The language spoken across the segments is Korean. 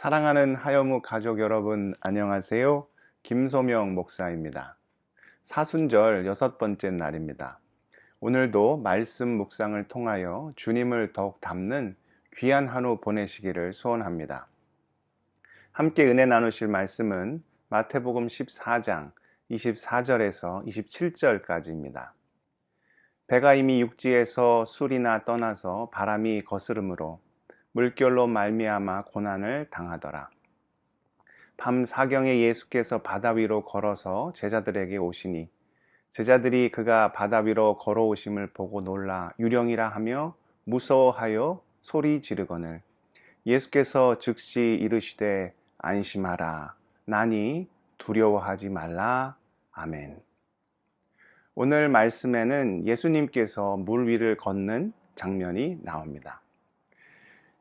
사랑하는 하여무 가족 여러분, 안녕하세요. 김소명 목사입니다. 사순절 6번째 날입니다. 오늘도 말씀 묵상을 통하여 주님을 더욱 닮는 귀한 한우 보내시기를 소원합니다. 함께 은혜 나누실 말씀은 마태복음 14장 24절에서 27절까지입니다. 배가 이미 육지에서 술이나 떠나서 바람이 거스름으로 물결로 말미암아 고난을 당하더라. 밤 사경에 예수께서 바다 위로 걸어서 제자들에게 오시니 제자들이 그가 바다 위로 걸어오심을 보고 놀라 유령이라 하며 무서워하여 소리 지르거늘 예수께서 즉시 이르시되 안심하라 나니 두려워하지 말라. 아멘. 오늘 말씀에는 예수님께서 물 위를 걷는 장면이 나옵니다.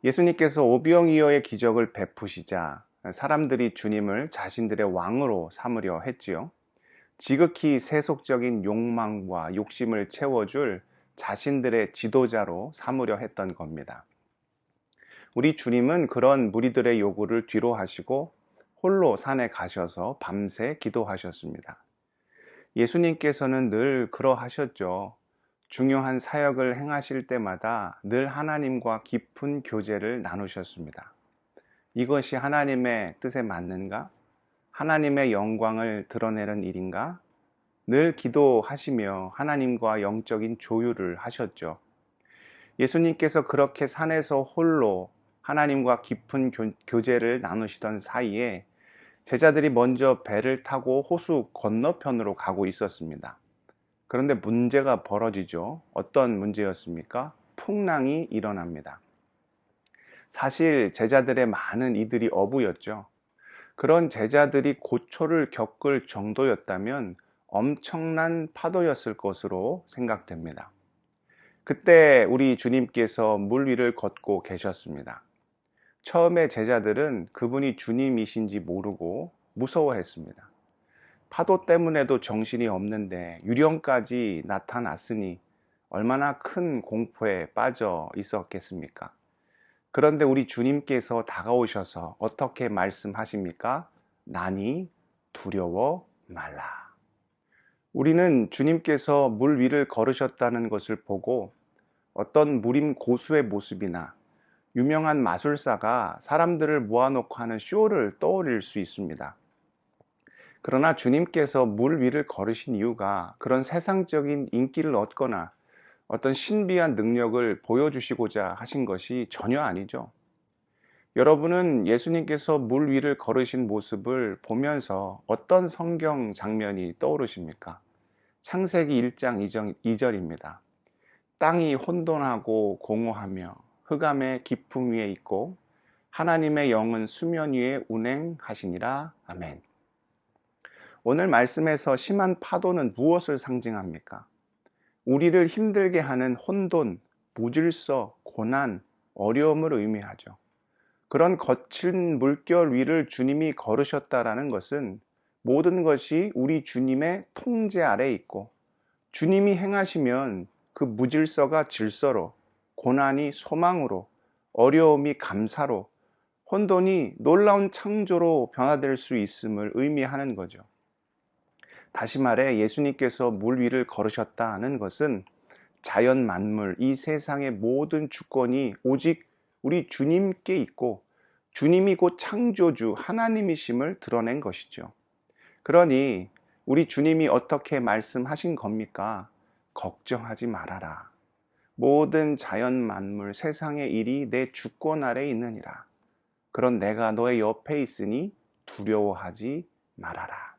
예수님께서 오병이어의 기적을 베푸시자 사람들이 주님을 자신들의 왕으로 삼으려 했지요. 지극히 세속적인 욕망과 욕심을 채워줄 자신들의 지도자로 삼으려 했던 겁니다. 우리 주님은 그런 무리들의 요구를 뒤로 하시고 홀로 산에 가셔서 밤새 기도하셨습니다. 예수님께서는 늘 그러하셨죠. 중요한 사역을 행하실 때마다 늘 하나님과 깊은 교제를 나누셨습니다. 이것이 하나님의 뜻에 맞는가? 하나님의 영광을 드러내는 일인가? 늘 기도하시며 하나님과 영적인 조율을 하셨죠. 예수님께서 그렇게 산에서 홀로 하나님과 깊은 교제를 나누시던 사이에 제자들이 먼저 배를 타고 호수 건너편으로 가고 있었습니다. 그런데 문제가 벌어지죠. 어떤 문제였습니까? 풍랑이 일어납니다. 사실 제자들의 많은 이들이 어부였죠. 그런 제자들이 고초를 겪을 정도였다면 엄청난 파도였을 것으로 생각됩니다. 그때 우리 주님께서 물 위를 걷고 계셨습니다. 처음에 제자들은 그분이 주님이신지 모르고 무서워했습니다. 파도 때문에도 정신이 없는데 유령까지 나타났으니 얼마나 큰 공포에 빠져 있었겠습니까? 그런데 우리 주님께서 다가오셔서 어떻게 말씀하십니까? 나니 두려워 말라. 우리는 주님께서 물 위를 걸으셨다는 것을 보고 어떤 무림 고수의 모습이나 유명한 마술사가 사람들을 모아놓고 하는 쇼를 떠올릴 수 있습니다. 그러나 주님께서 물 위를 걸으신 이유가 그런 세상적인 인기를 얻거나 어떤 신비한 능력을 보여주시고자 하신 것이 전혀 아니죠. 여러분은 예수님께서 물 위를 걸으신 모습을 보면서 어떤 성경 장면이 떠오르십니까? 창세기 1장 2절입니다. 땅이 혼돈하고 공허하며 흑암의 깊음 위에 있고 하나님의 영은 수면 위에 운행하시니라. 아멘. 오늘 말씀에서 심한 파도는 무엇을 상징합니까? 우리를 힘들게 하는 혼돈, 무질서, 고난, 어려움을 의미하죠. 그런 거친 물결 위를 주님이 걸으셨다라는 것은 모든 것이 우리 주님의 통제 아래에 있고 주님이 행하시면 그 무질서가 질서로, 고난이 소망으로, 어려움이 감사로, 혼돈이 놀라운 창조로 변화될 수 있음을 의미하는 거죠. 다시 말해 예수님께서 물 위를 걸으셨다는 것은 자연 만물, 이 세상의 모든 주권이 오직 우리 주님께 있고 주님이 곧 창조주 하나님이심을 드러낸 것이죠. 그러니 우리 주님이 어떻게 말씀하신 겁니까? 걱정하지 말아라. 모든 자연 만물, 세상의 일이 내 주권 아래에 있느니라. 그런 내가 너의 옆에 있으니 두려워하지 말아라.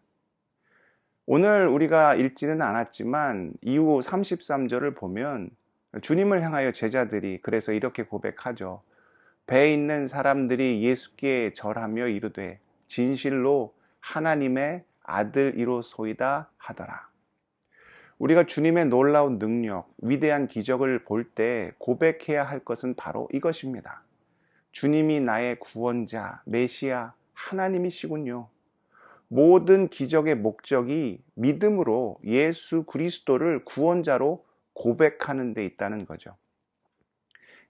오늘 우리가 읽지는 않았지만 이후 33절을 보면 주님을 향하여 제자들이 그래서 이렇게 고백하죠. 배에 있는 사람들이 예수께 절하며 이르되 진실로 하나님의 아들이로소이다 하더라. 우리가 주님의 놀라운 능력, 위대한 기적을 볼 때 고백해야 할 것은 바로 이것입니다. 주님이 나의 구원자, 메시아, 하나님이시군요. 모든 기적의 목적이 믿음으로 예수 그리스도를 구원자로 고백하는 데 있다는 거죠.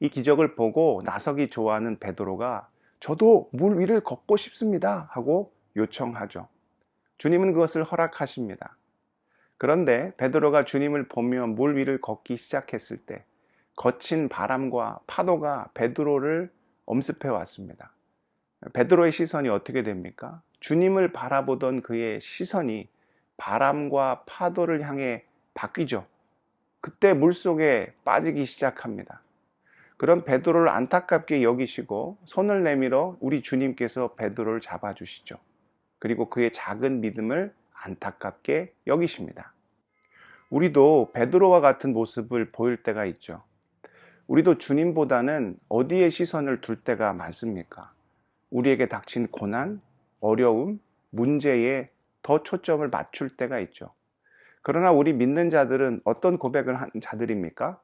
이 기적을 보고 나서기 좋아하는 베드로가 저도 물 위를 걷고 싶습니다 하고 요청하죠. 주님은 그것을 허락하십니다. 그런데 베드로가 주님을 보며 물 위를 걷기 시작했을 때 거친 바람과 파도가 베드로를 엄습해 왔습니다. 베드로의 시선이 어떻게 됩니까? 주님을 바라보던 그의 시선이 바람과 파도를 향해 바뀌죠. 그때 물속에 빠지기 시작합니다. 그런 베드로를 안타깝게 여기시고 손을 내밀어 우리 주님께서 베드로를 잡아주시죠. 그리고 그의 작은 믿음을 안타깝게 여기십니다. 우리도 베드로와 같은 모습을 보일 때가 있죠. 우리도 주님보다는 어디에 시선을 둘 때가 많습니까? 우리에게 닥친 고난, 어려움, 문제에 더 초점을 맞출 때가 있죠. 그러나 우리 믿는 자들은 어떤 고백을 한 자들입니까?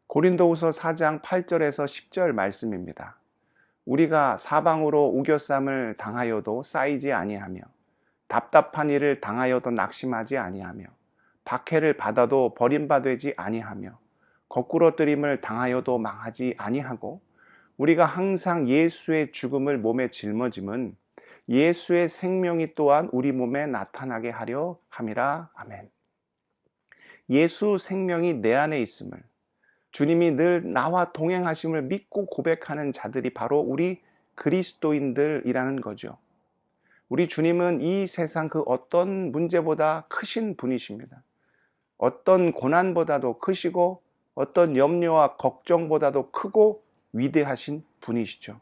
고린도후서 4장 8절에서 10절 말씀입니다. 우리가 사방으로 우겨쌈을 당하여도 쌓이지 아니하며 답답한 일을 당하여도 낙심하지 아니하며 박해를 받아도 버림받지 아니하며 거꾸러뜨림을 당하여도 망하지 아니하고 우리가 항상 예수의 죽음을 몸에 짊어짐은 예수의 생명이 또한 우리 몸에 나타나게 하려 함이라. 아멘. 예수 생명이 내 안에 있음을, 주님이 늘 나와 동행하심을 믿고 고백하는 자들이 바로 우리 그리스도인들이라는 거죠. 우리 주님은 이 세상 그 어떤 문제보다 크신 분이십니다. 어떤 고난보다도 크시고 어떤 염려와 걱정보다도 크고 위대하신 분이시죠.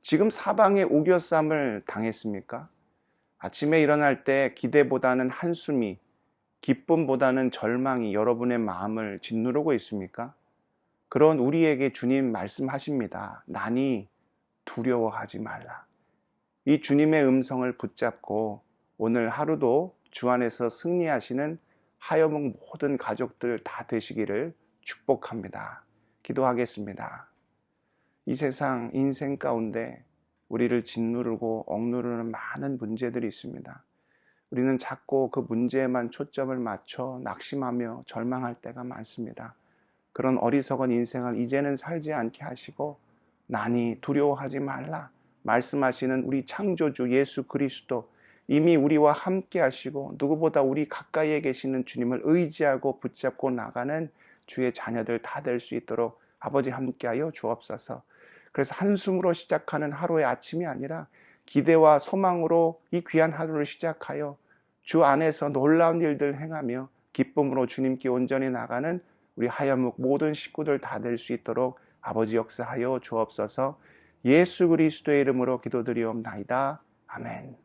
지금 사방에 우겨쌈을 당했습니까? 아침에 일어날 때 기대보다는 한숨이, 기쁨보다는 절망이 여러분의 마음을 짓누르고 있습니까? 그런 우리에게 주님 말씀하십니다. 나니 두려워하지 말라. 이 주님의 음성을 붙잡고 오늘 하루도 주 안에서 승리하시는 하여묵 모든 가족들 다 되시기를 축복합니다. 기도하겠습니다. 이 세상 인생 가운데 우리를 짓누르고 억누르는 많은 문제들이 있습니다. 우리는 자꾸 그 문제에만 초점을 맞춰 낙심하며 절망할 때가 많습니다. 그런 어리석은 인생을 이제는 살지 않게 하시고 나니 두려워하지 말라 말씀하시는 우리 창조주 예수 그리스도, 이미 우리와 함께 하시고 누구보다 우리 가까이에 계시는 주님을 의지하고 붙잡고 나가는 주의 자녀들 다 될 수 있도록 아버지 함께하여 주옵소서. 그래서 한숨으로 시작하는 하루의 아침이 아니라 기대와 소망으로 이 귀한 하루를 시작하여 주 안에서 놀라운 일들 행하며 기쁨으로 주님께 온전히 나가는 우리 하여묵 모든 식구들 다 될 수 있도록 아버지 역사하여 주옵소서. 예수 그리스도의 이름으로 기도드리옵나이다. 아멘.